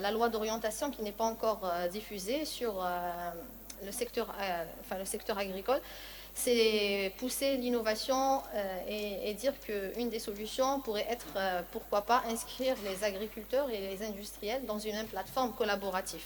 la loi d'orientation qui n'est pas encore diffusée sur le secteur agricole. C'est pousser l'innovation et dire qu'une des solutions pourrait être, pourquoi pas, inscrire les agriculteurs et les industriels dans une même plateforme collaborative.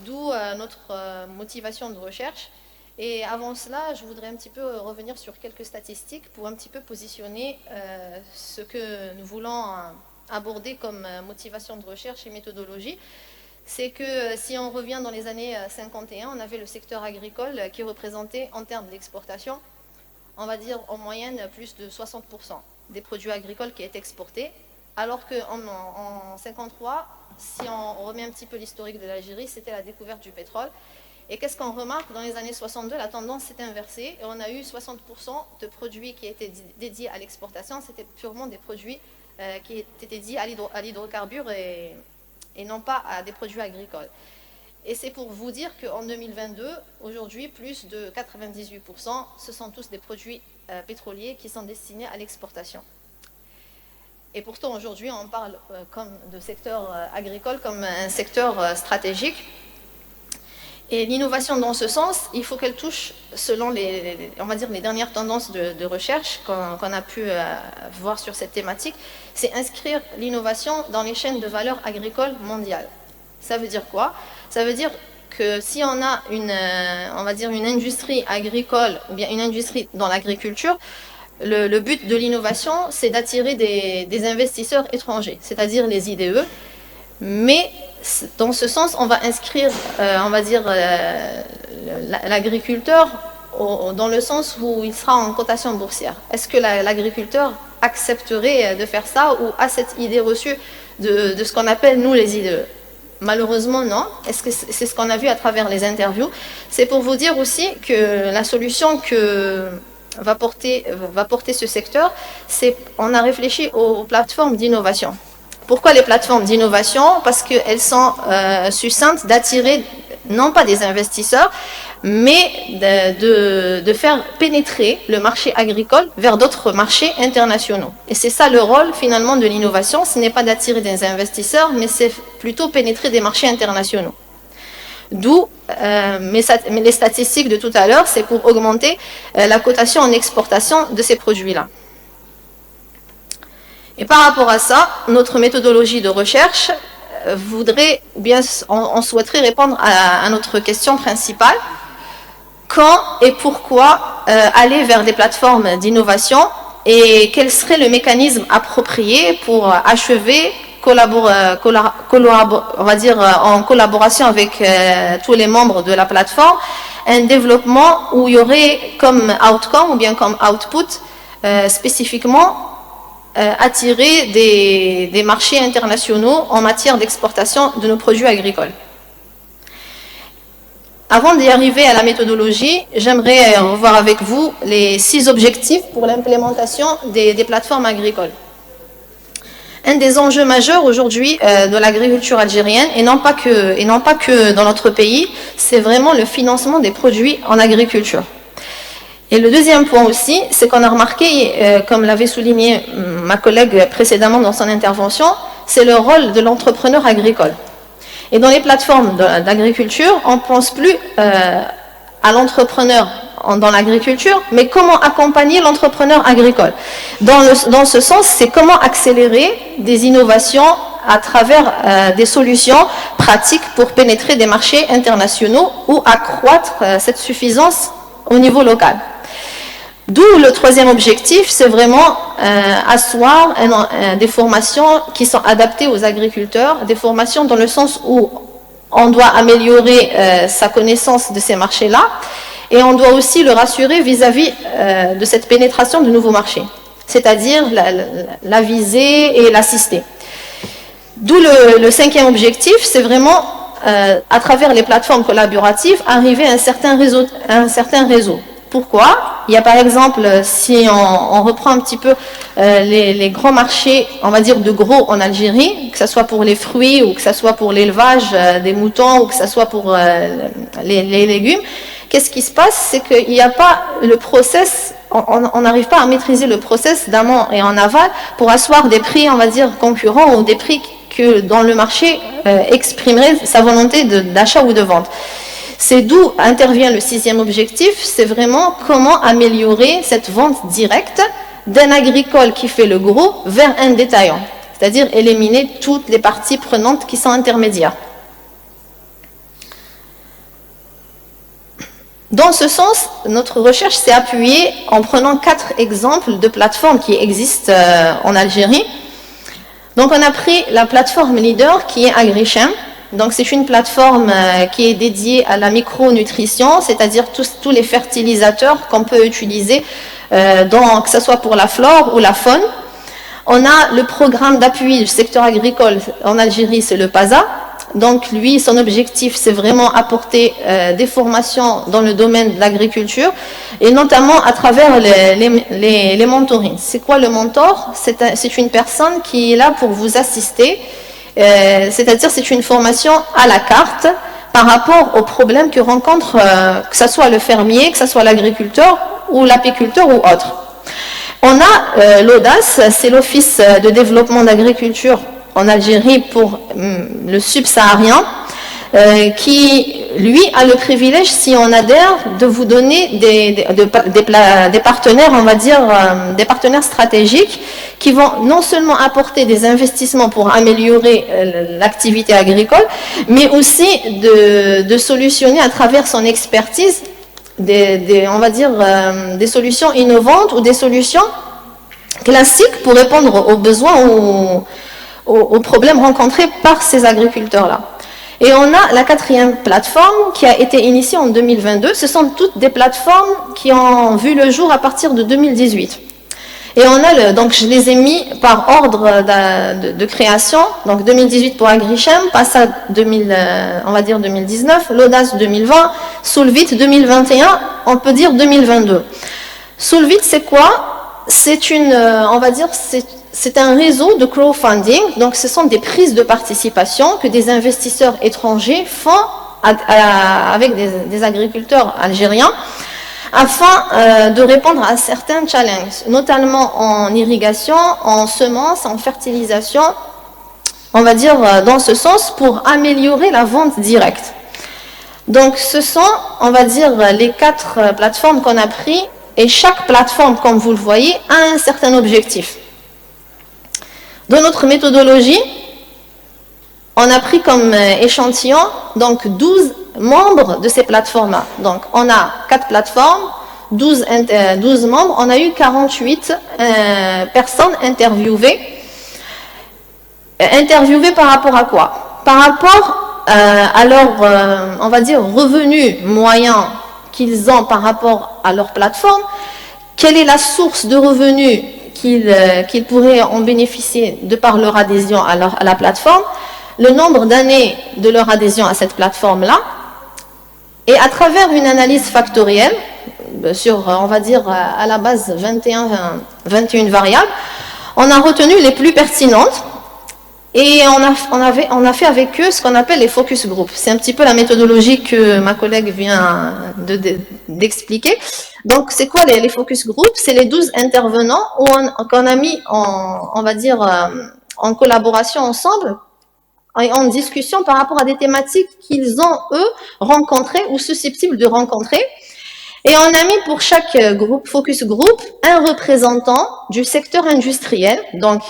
D'où notre motivation de recherche. Et avant cela, je voudrais un petit peu revenir sur quelques statistiques pour un petit peu positionner ce que nous voulons aborder comme motivation de recherche et méthodologie. C'est que si on revient dans les années 51, on avait le secteur agricole qui représentait en termes d'exportation, on va dire en moyenne plus de 60% des produits agricoles qui étaient exportés, alors qu'en 1953, si on remet un petit peu l'historique de l'Algérie, c'était la découverte du pétrole. Et qu'est-ce qu'on remarque? Dans les années 62, la tendance s'est inversée et on a eu 60% de produits qui étaient dédiés à l'exportation, c'était purement des produits qui étaient dédiés à l'hydrocarbure et non pas à des produits agricoles. Et c'est pour vous dire qu'en 2022, aujourd'hui, plus de 98%, ce sont tous des produits pétroliers qui sont destinés à l'exportation. Et pourtant, aujourd'hui, on parle comme de secteur agricole comme un secteur stratégique. Et l'innovation dans ce sens, il faut qu'elle touche, selon on va dire les dernières tendances de recherche qu'on a pu voir sur cette thématique, c'est inscrire l'innovation dans les chaînes de valeur agricole mondiales. Ça veut dire quoi? Ça veut dire que si on a on va dire une industrie agricole ou bien une industrie dans l'agriculture, le but de l'innovation, c'est d'attirer des investisseurs étrangers, c'est-à-dire les IDE, mais dans ce sens, on va inscrire, on va dire, l'agriculteur dans le sens où il sera en cotation boursière. Est-ce que l'agriculteur accepterait de faire ça ou a cette idée reçue de ce qu'on appelle, nous, les IDE? Malheureusement, non. Est-ce que c'est ce qu'on a vu à travers les interviews? C'est pour vous dire aussi que la solution que va porter ce secteur, c'est on a réfléchi aux plateformes d'innovation. Pourquoi les plateformes d'innovation? Parce qu'elles sont succinctes d'attirer non pas des investisseurs, mais de faire pénétrer le marché agricole vers d'autres marchés internationaux. Et c'est ça le rôle finalement de l'innovation, ce n'est pas d'attirer des investisseurs, mais c'est plutôt pénétrer des marchés internationaux. D'où, mais les statistiques de tout à l'heure, c'est pour augmenter la cotation en exportation de ces produits-là. Et par rapport à ça, notre méthodologie de recherche voudrait, ou bien on souhaiterait répondre à notre question principale. Quand et pourquoi aller vers des plateformes d'innovation et quel serait le mécanisme approprié pour achever, on va dire en collaboration avec tous les membres de la plateforme, un développement où il y aurait comme outcome ou bien comme output spécifiquement attirer des marchés internationaux en matière d'exportation de nos produits agricoles. Avant d'y arriver à la méthodologie, j'aimerais revoir avec vous les 6 objectifs pour l'implémentation des plateformes agricoles. Un des enjeux majeurs aujourd'hui de l'agriculture algérienne, et non pas que dans notre pays, c'est vraiment le financement des produits en agriculture. Et le deuxième point aussi, c'est qu'on a remarqué, comme l'avait souligné ma collègue précédemment dans son intervention, c'est le rôle de l'entrepreneur agricole. Et dans les plateformes d'agriculture, on ne pense plus à l'entrepreneur dans l'agriculture, mais comment accompagner l'entrepreneur agricole. Dans ce sens, c'est comment accélérer des innovations à travers des solutions pratiques pour pénétrer des marchés internationaux ou accroître cette suffisance au niveau local. D'où le troisième objectif, c'est vraiment asseoir des formations qui sont adaptées aux agriculteurs, des formations dans le sens où on doit améliorer sa connaissance de ces marchés-là et on doit aussi le rassurer vis-à-vis de cette pénétration de nouveaux marchés, c'est-à-dire la viser et l'assister. D'où le cinquième objectif, c'est vraiment à travers les plateformes collaboratives arriver à un certain réseau. Pourquoi? Il y a par exemple, si on reprend un petit peu les grands marchés, on va dire de gros en Algérie, que ce soit pour les fruits ou que ce soit pour l'élevage des moutons ou que ce soit pour les légumes, qu'est-ce qui se passe? C'est qu'il n'y a pas le process, on n'arrive pas à maîtriser le process d'amont et en aval pour asseoir des prix, on va dire, concurrents ou des prix que dans le marché exprimerait sa volonté d'achat ou de vente. C'est d'où intervient le 6e objectif, c'est vraiment comment améliorer cette vente directe d'un agricole qui fait le gros vers un détaillant, c'est-à-dire éliminer toutes les parties prenantes qui sont intermédiaires. Dans ce sens, notre recherche s'est appuyée en prenant 4 exemples de plateformes qui existent en Algérie. Donc on a pris la plateforme leader qui est AgriChem. Donc c'est une plateforme qui est dédiée à la micronutrition, c'est-à-dire tous les fertilisateurs qu'on peut utiliser, que ce soit pour la flore ou la faune. On a le programme d'appui du secteur agricole en Algérie, c'est le PASA. Donc lui, son objectif, c'est vraiment apporter des formations dans le domaine de l'agriculture et notamment à travers les mentorings. C'est quoi le mentor? C'est une personne qui est là pour vous assister, c'est-à-dire c'est une formation à la carte par rapport aux problèmes que rencontre, que ce soit le fermier, que ce soit l'agriculteur ou l'apiculteur ou autre. On a l'ODAS, c'est l'Office de développement d'agriculture en Algérie pour le subsaharien, qui, lui, a le privilège, si on adhère, de vous donner des partenaires, on va dire, des partenaires stratégiques qui vont non seulement apporter des investissements pour améliorer l'activité agricole, mais aussi de solutionner à travers son expertise on va dire, des solutions innovantes ou des solutions classiques pour répondre aux besoins ou aux problèmes rencontrés par ces agriculteurs-là. Et on a la 4e plateforme qui a été initiée en 2022. Ce sont toutes des plateformes qui ont vu le jour à partir de 2018. Et on a, donc je les ai mis par ordre de création, donc 2018 pour AgriChem, PASA on va dire 2019, l'Audace 2020, Solvit 2021, on peut dire 2022. Solvit, c'est quoi? C'est on va dire, c'est un réseau de crowdfunding, donc ce sont des prises de participation que des investisseurs étrangers font avec des agriculteurs algériens afin de répondre à certains challenges, notamment en irrigation, en semences, en fertilisation, on va dire dans ce sens pour améliorer la vente directe. Donc ce sont, on va dire, les 4 plateformes qu'on a prises et chaque plateforme, comme vous le voyez, a un certain objectif. Dans notre méthodologie, on a pris comme échantillon donc 12 membres de ces plateformes-là. Donc on a 4 plateformes, 12 membres, on a eu 48 personnes interviewées. Interviewées par rapport à quoi? Par rapport à leur, on va dire, revenus moyens qu'ils ont par rapport à leur plateforme, quelle est la source de revenus qu'ils pourraient en bénéficier de par leur adhésion à la plateforme, le nombre d'années de leur adhésion à cette plateforme-là, et à travers une analyse factorielle, sur, on va dire, à la base 21 variables, on a retenu les plus pertinentes, et on a fait avec eux ce qu'on appelle les focus groups. C'est un petit peu la méthodologie que ma collègue vient d'expliquer. Donc, c'est quoi les focus groups? C'est les 12 intervenants qu'on a mis on va dire, en collaboration ensemble, et en discussion par rapport à des thématiques qu'ils ont, eux, rencontrées ou susceptibles de rencontrer. Et on a mis pour chaque groupe, focus group, un représentant du secteur industriel, donc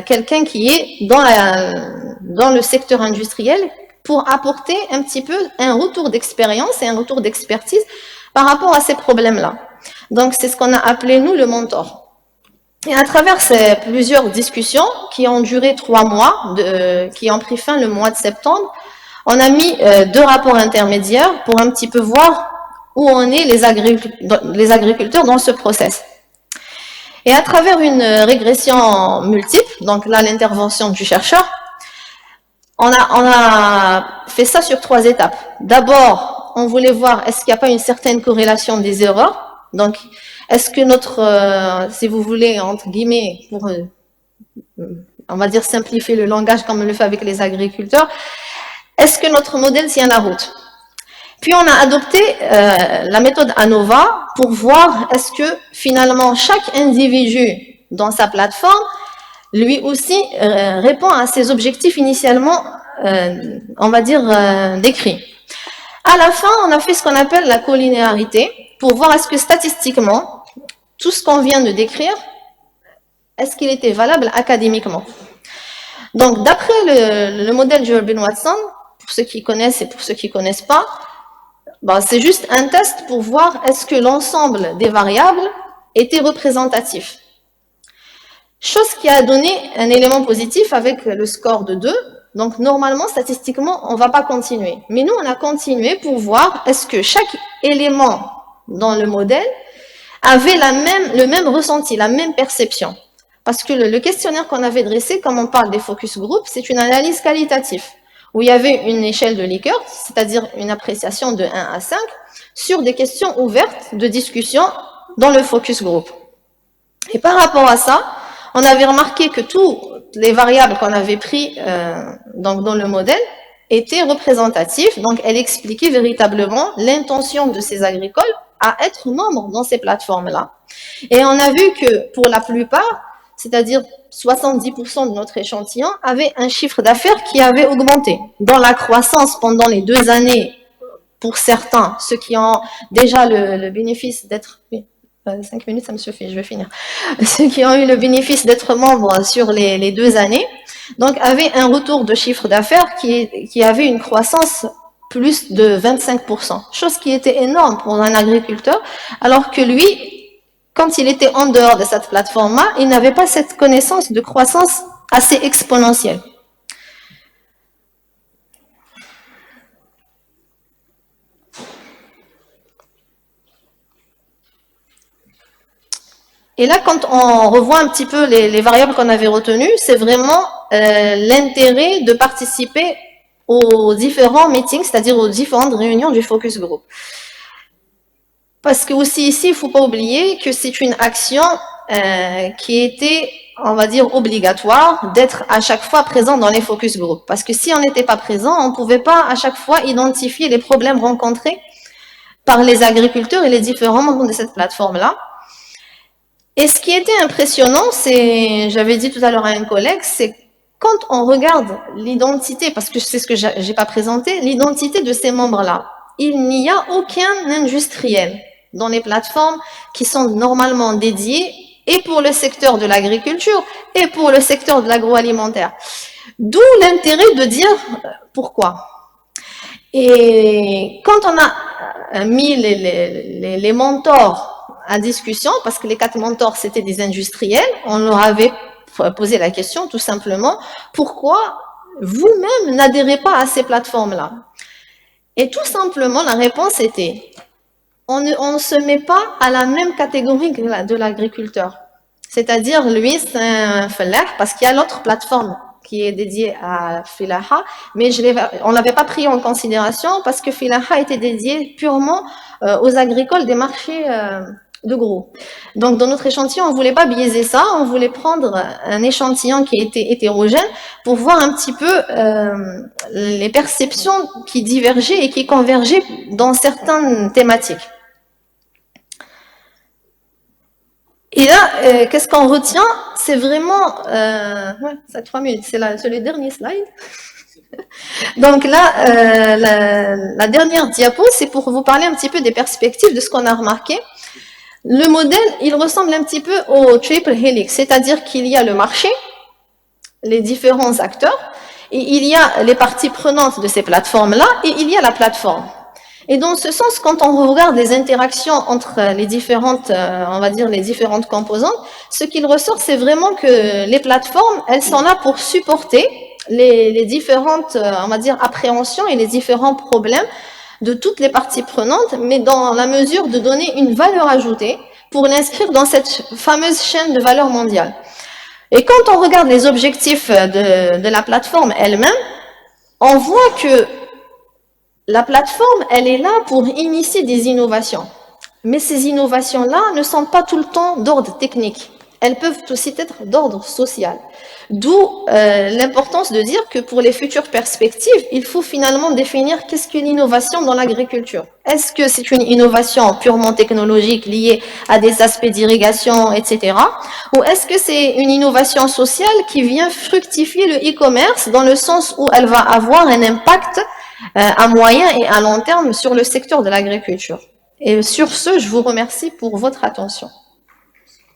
quelqu'un qui est dans le secteur industriel pour apporter un petit peu un retour d'expérience et un retour d'expertise par rapport à ces problèmes-là. Donc c'est ce qu'on a appelé, nous, le mentor. Et à travers ces plusieurs discussions qui ont duré 3 mois, qui ont pris fin le mois de septembre, on a mis 2 rapports intermédiaires pour un petit peu voir où en est les agriculteurs dans ce process. Et à travers une régression multiple, donc là l'intervention du chercheur, on a fait ça sur 3 étapes. D'abord, on voulait voir est-ce qu'il n'y a pas une certaine corrélation des erreurs. Donc, est-ce que notre, si vous voulez, entre guillemets, pour, on va dire, simplifier le langage comme on le fait avec les agriculteurs, est-ce que notre modèle tient la route? Puis on a adopté la méthode ANOVA pour voir est-ce que finalement chaque individu dans sa plateforme, lui aussi répond à ses objectifs initialement, on va dire, décrits. À la fin, on a fait ce qu'on appelle la collinéarité pour voir est-ce que statistiquement, tout ce qu'on vient de décrire, est-ce qu'il était valable académiquement. Donc, d'après le modèle Durbin-Watson, pour ceux qui connaissent et pour ceux qui ne connaissent pas, ben, c'est juste un test pour voir est-ce que l'ensemble des variables était représentatif. Chose qui a donné un élément positif avec le score de 2. Donc, normalement, statistiquement, on ne va pas continuer. Mais nous, on a continué pour voir est-ce que chaque élément dans le modèle avait le même ressenti, la même perception. Parce que le questionnaire qu'on avait dressé, comme on parle des focus group, c'est une analyse qualitative, où il y avait une échelle de Likert, c'est-à-dire une appréciation de 1 à 5, sur des questions ouvertes de discussion dans le focus group. Et par rapport à ça, on avait remarqué que toutes les variables qu'on avait prises dans le modèle étaient représentatives, donc elle expliquait véritablement l'intention de ces agricoles à être membres dans ces plateformes-là. Et on a vu que pour la plupart, c'est-à-dire 70% de notre échantillon, avait un chiffre d'affaires qui avait augmenté. Dans la croissance pendant les 2 années, pour certains, ceux qui ont déjà le bénéfice d'être... 5 minutes, ça me suffit, je vais finir. Ceux qui ont eu le bénéfice d'être membres sur les 2 années, donc avaient un retour de chiffre d'affaires qui avait une croissance plus de 25%, chose qui était énorme pour un agriculteur, alors que lui, quand il était en dehors de cette plateforme-là, il n'avait pas cette connaissance de croissance assez exponentielle. Et là, quand on revoit un petit peu les variables qu'on avait retenues, c'est vraiment l'intérêt de participer aux différents meetings, c'est-à-dire aux différentes réunions du focus group. Parce que aussi ici, il ne faut pas oublier que c'est une action qui était, on va dire, obligatoire d'être à chaque fois présent dans les focus group. Parce que si on n'était pas présent, on ne pouvait pas à chaque fois identifier les problèmes rencontrés par les agriculteurs et les différents membres de cette plateforme-là. Et ce qui était impressionnant, c'est, j'avais dit tout à l'heure à un collègue, c'est quand on regarde l'identité, parce que c'est ce que j'ai pas présenté, l'identité de ces membres-là, il n'y a aucun industriel dans les plateformes qui sont normalement dédiées et pour le secteur de l'agriculture et pour le secteur de l'agroalimentaire. D'où l'intérêt de dire pourquoi. Et quand on a mis les mentors en discussion, parce que les 4 mentors, c'était des industriels, on leur avait posé la question tout simplement, pourquoi vous-même n'adhérez pas à ces plateformes-là? Et tout simplement, la réponse était, on ne se met pas à la même catégorie que de l'agriculteur. C'est-à-dire, lui, c'est un fallah, parce qu'il y a l'autre plateforme qui est dédiée à Filaha, mais on ne l'avait pas pris en considération parce que Filaha était dédié purement aux agricoles des marchés de gros. Donc, dans notre échantillon, on ne voulait pas biaiser ça, on voulait prendre un échantillon qui était hétérogène pour voir un petit peu les perceptions qui divergeaient et qui convergeaient dans certaines thématiques. Et là, qu'est-ce qu'on retient? C'est vraiment... ouais, ça 3 minutes, c'est le dernier slide. Donc là, la dernière diapo, c'est pour vous parler un petit peu des perspectives de ce qu'on a remarqué. Le modèle, il ressemble un petit peu au triple helix, c'est-à-dire qu'il y a le marché, les différents acteurs, et il y a les parties prenantes de ces plateformes-là, et il y a la plateforme. Et dans ce sens, quand on regarde les interactions entre les différentes, on va dire les différentes composantes, ce qu'il ressort, c'est vraiment que les plateformes, elles sont là pour supporter les différentes, on va dire, appréhensions et les différents problèmes de toutes les parties prenantes, mais dans la mesure de donner une valeur ajoutée pour l'inscrire dans cette fameuse chaîne de valeur mondiale. Et quand on regarde les objectifs de la plateforme elle-même, on voit que la plateforme, elle est là pour initier des innovations. Mais ces innovations-là ne sont pas tout le temps d'ordre technique. elles peuvent aussi être d'ordre social. D'où l'importance de dire que pour les futures perspectives, il faut finalement définir qu'est-ce qu'une innovation dans l'agriculture. Est-ce que c'est une innovation purement technologique liée à des aspects d'irrigation, etc. Ou est-ce que c'est une innovation sociale qui vient fructifier le e-commerce dans le sens où elle va avoir un impact à moyen et à long terme sur le secteur de l'agriculture. Et sur ce, je vous remercie pour votre attention.